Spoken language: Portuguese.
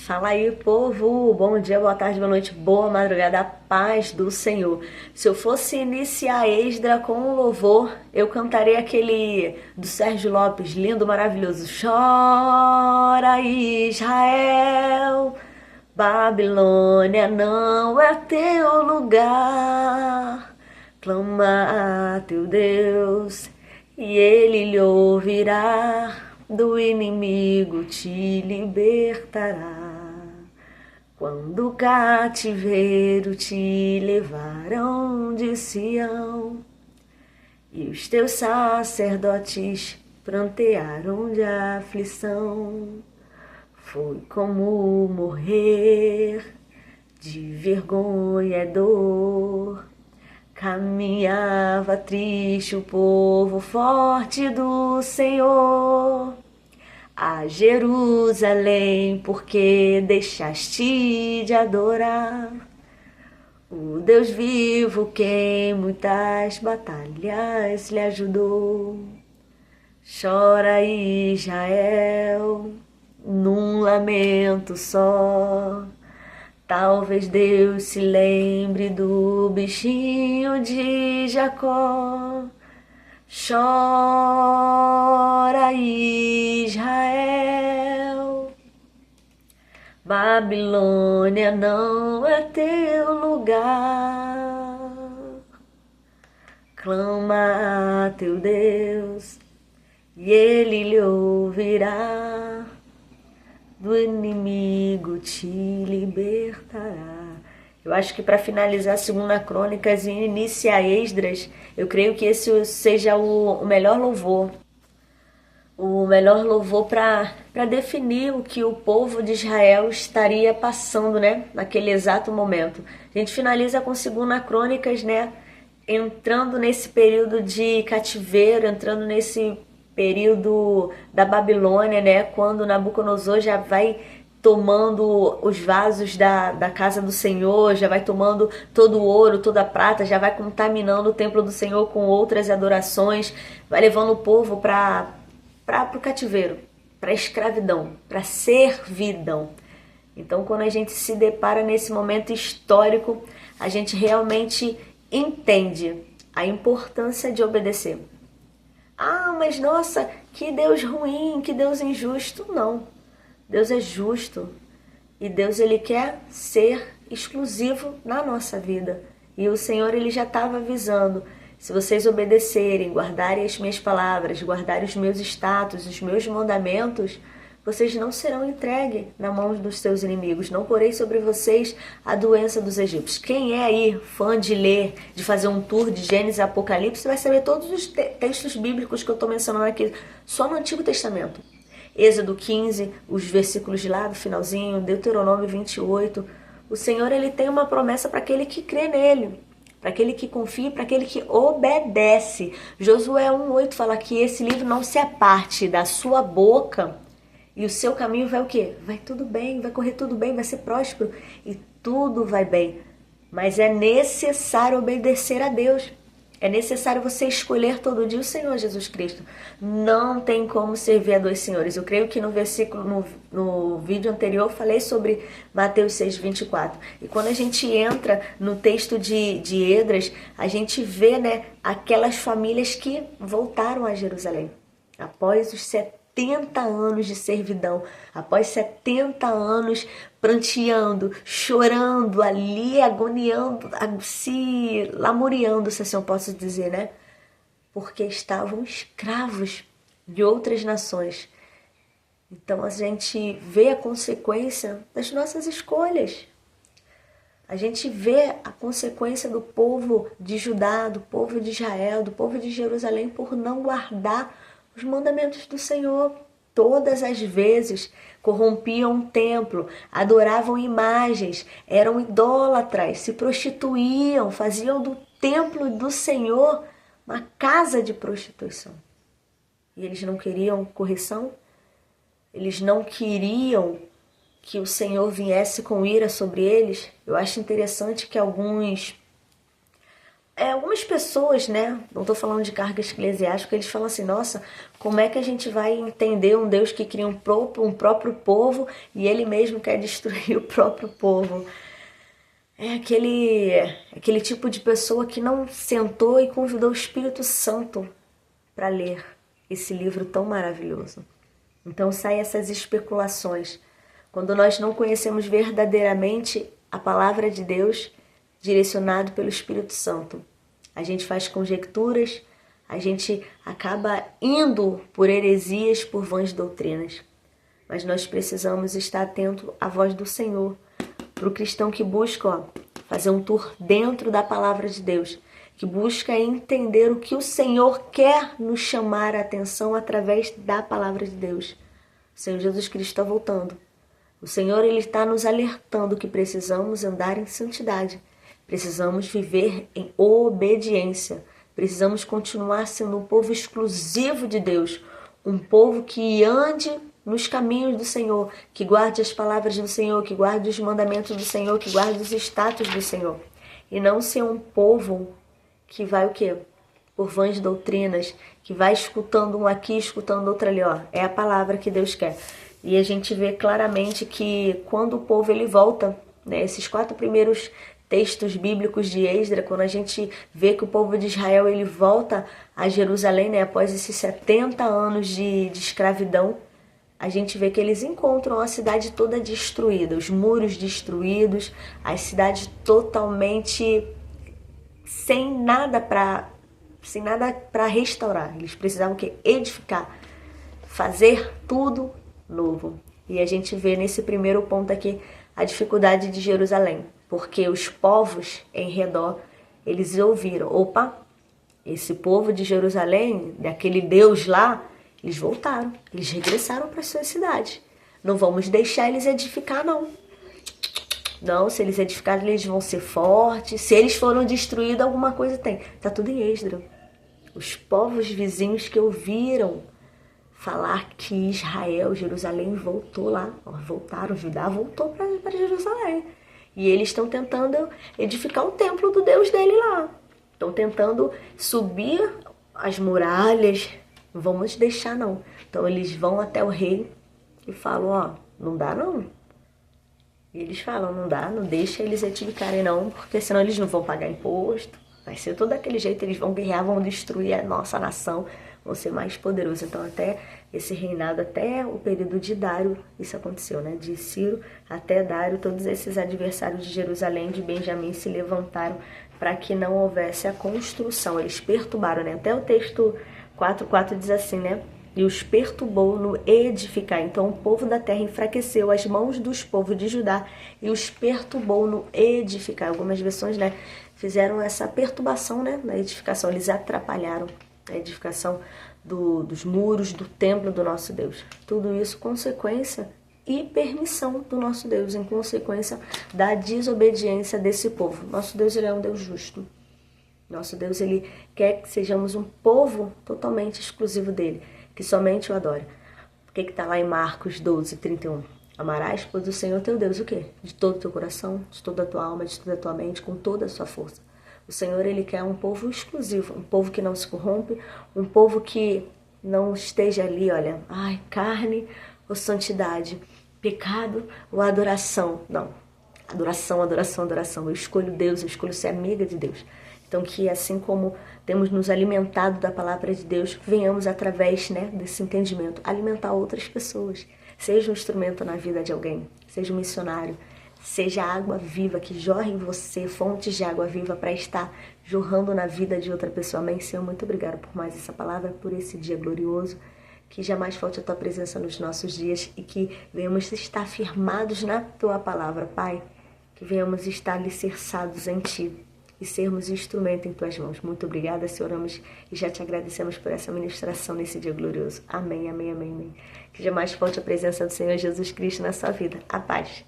Fala aí, povo! Bom dia, boa tarde, boa noite, boa madrugada, a paz do Senhor. Se eu fosse iniciar Esdra com um louvor, eu cantaria aquele do Sérgio Lopes, lindo, maravilhoso. Chora, Israel, Babilônia não é teu lugar. Clama a teu Deus e ele lhe ouvirá, do inimigo te libertará. Quando o cativeiro te levaram de Sião e os teus sacerdotes prantearam de aflição, foi como morrer de vergonha e dor. Caminhava triste o povo forte do Senhor a Jerusalém, porque deixaste de adorar o Deus vivo que em muitas batalhas lhe ajudou. Chora, Israel, num lamento só. Talvez Deus se lembre do bichinho de Jacó. Chora, Israel, Babilônia não é teu lugar. Clama a teu Deus e ele lhe ouvirá, do inimigo te libertará. Eu acho que para finalizar 2 Crônicas e iniciar Esdras, eu creio que esse seja o melhor louvor. O melhor louvor para definir o que o povo de Israel estaria passando, né, naquele exato momento. A gente finaliza com 2 Crônicas, né, entrando nesse período de cativeiro, entrando nesse período da Babilônia, né, quando Nabucodonosor já vai tomando os vasos da casa do Senhor, já vai tomando todo o ouro, toda a prata, já vai contaminando o templo do Senhor com outras adorações, vai levando o povo para o cativeiro, para a escravidão, para a servidão. Então, quando a gente se depara nesse momento histórico, a gente realmente entende a importância de obedecer. Ah, mas nossa, que Deus ruim, que Deus injusto. Não. Deus é justo e Deus ele quer ser exclusivo na nossa vida. E o Senhor ele já estava avisando: se vocês obedecerem, guardarem as minhas palavras, guardarem os meus status, os meus mandamentos, vocês não serão entregues na mão dos seus inimigos. Não porei sobre vocês a doença dos egípcios. Quem é aí fã de ler, de fazer um tour de Gênesis e Apocalipse, vai saber todos os textos bíblicos que eu estou mencionando aqui, só no Antigo Testamento. Êxodo 15, os versículos de lá do finalzinho, Deuteronômio 28. O Senhor ele tem uma promessa para aquele que crê nele, para aquele que confia, para aquele que obedece. Josué 1,8 fala que esse livro não se aparte da sua boca e o seu caminho vai o quê? Vai tudo bem, vai correr tudo bem, vai ser próspero e tudo vai bem. Mas é necessário obedecer a Deus. É necessário você escolher todo dia o Senhor Jesus Cristo. Não tem como servir a dois senhores. Eu creio que no versículo, no vídeo anterior, eu falei sobre Mateus 6,24. E quando a gente entra no texto de Esdras, a gente vê, né, aquelas famílias que voltaram a Jerusalém. Após os 70 anos de servidão, após 70 anos pranteando, chorando ali, agoniando, se lamuriando, se assim eu posso dizer, né? Porque estavam escravos de outras nações. Então a gente vê a consequência das nossas escolhas. A gente vê a consequência do povo de Judá, do povo de Israel, do povo de Jerusalém por não guardar os mandamentos do Senhor. Todas as vezes corrompiam o templo, adoravam imagens, eram idólatras, se prostituíam, faziam do templo do Senhor uma casa de prostituição. E eles não queriam correção? Eles não queriam que o Senhor viesse com ira sobre eles? Eu acho interessante que alguns Algumas pessoas, né, não estou falando de carga eclesiástica, eles falam assim, nossa, como é que a gente vai entender um Deus que cria um próprio povo e ele mesmo quer destruir o próprio povo? É aquele tipo de pessoa que não sentou e convidou o Espírito Santo para ler esse livro tão maravilhoso. Então saem essas especulações. Quando nós não conhecemos verdadeiramente a palavra de Deus, direcionado pelo Espírito Santo, a gente faz conjecturas, a gente acaba indo por heresias, por vãs doutrinas. Mas nós precisamos estar atento à voz do Senhor, para o cristão que busca fazer um tour dentro da palavra de Deus, que busca entender o que o Senhor quer nos chamar a atenção através da palavra de Deus. O Senhor Jesus Cristo está voltando. O Senhor ele está nos alertando que precisamos andar em santidade, precisamos viver em obediência, precisamos continuar sendo um povo exclusivo de Deus, um povo que ande nos caminhos do Senhor, que guarde as palavras do Senhor, que guarde os mandamentos do Senhor, que guarde os status do Senhor. E não ser um povo que vai o quê? Por vãs doutrinas, que vai escutando um aqui, escutando outro ali, ó. É a palavra que Deus quer. E a gente vê claramente que quando o povo ele volta, né, esses 4 primeiros textos bíblicos de Esdras, quando a gente vê que o povo de Israel ele volta a Jerusalém, né, após esses 70 anos de escravidão, a gente vê que eles encontram a cidade toda destruída, os muros destruídos, a cidade totalmente sem nada para restaurar. Eles precisavam edificar, fazer tudo novo. E a gente vê nesse primeiro ponto aqui a dificuldade de Jerusalém, porque os povos em redor, eles ouviram, opa, esse povo de Jerusalém, daquele Deus lá, eles voltaram, eles regressaram para suas cidades. Não vamos deixar eles edificar, não. Não, se eles edificarem, eles vão ser fortes. Se eles foram destruídos, alguma coisa tem. Tá tudo em Esdras. Os povos vizinhos que ouviram falar que Israel, Jerusalém, voltou lá. Voltaram, Judá voltou para Jerusalém. E eles estão tentando edificar o templo do Deus dele lá. Estão tentando subir as muralhas. Não vamos deixar, não. Então eles vão até o rei e falam, ó, não dá, não. E eles falam, não dá, não deixa eles edificarem, não, porque senão eles não vão pagar imposto. Vai ser todo daquele jeito, eles vão guerrear, vão destruir a nossa nação, vão ser mais poderosos. Então até esse reinado, até o período de Dário, isso aconteceu, né? De Ciro até Dário, todos esses adversários de Jerusalém, de Benjamim, se levantaram para que não houvesse a construção. Eles perturbaram, né? Até o texto 4:4 diz assim, né? E os perturbou no edificar. Então o povo da terra enfraqueceu as mãos dos povos de Judá e os perturbou no edificar. Algumas versões, né, fizeram essa perturbação, né, na edificação. Eles atrapalharam a edificação dos muros do templo do nosso Deus. Tudo isso consequência e permissão do nosso Deus, em consequência da desobediência desse povo. Nosso Deus, ele é um Deus justo. Nosso Deus, ele quer que sejamos um povo totalmente exclusivo dele, que somente o adore. O que está lá em Marcos 12:31? Amarás, pois, o Senhor teu Deus, o quê? De todo o teu coração, de toda a tua alma, de toda a tua mente, com toda a sua força. O Senhor, ele quer um povo exclusivo, um povo que não se corrompe, um povo que não esteja ali, olha, ai, carne ou santidade, pecado ou adoração. Não, adoração, adoração, adoração. Eu escolho Deus, eu escolho ser amiga de Deus. Então que assim como temos nos alimentado da palavra de Deus, venhamos através, né, desse entendimento alimentar outras pessoas. Seja um instrumento na vida de alguém, seja um missionário, seja água viva que jorre em você, fontes de água viva para estar jorrando na vida de outra pessoa. Amém, Senhor? Muito obrigada por mais essa palavra, por esse dia glorioso. Que jamais falte a tua presença nos nossos dias e que venhamos estar firmados na tua palavra, Pai. Que venhamos estar alicerçados em ti e sermos instrumento em tuas mãos. Muito obrigada, Senhor, oramos e já te agradecemos por essa ministração nesse dia glorioso. Amém, amém, amém, amém. Que jamais falte a presença do Senhor Jesus Cristo na sua vida. A paz.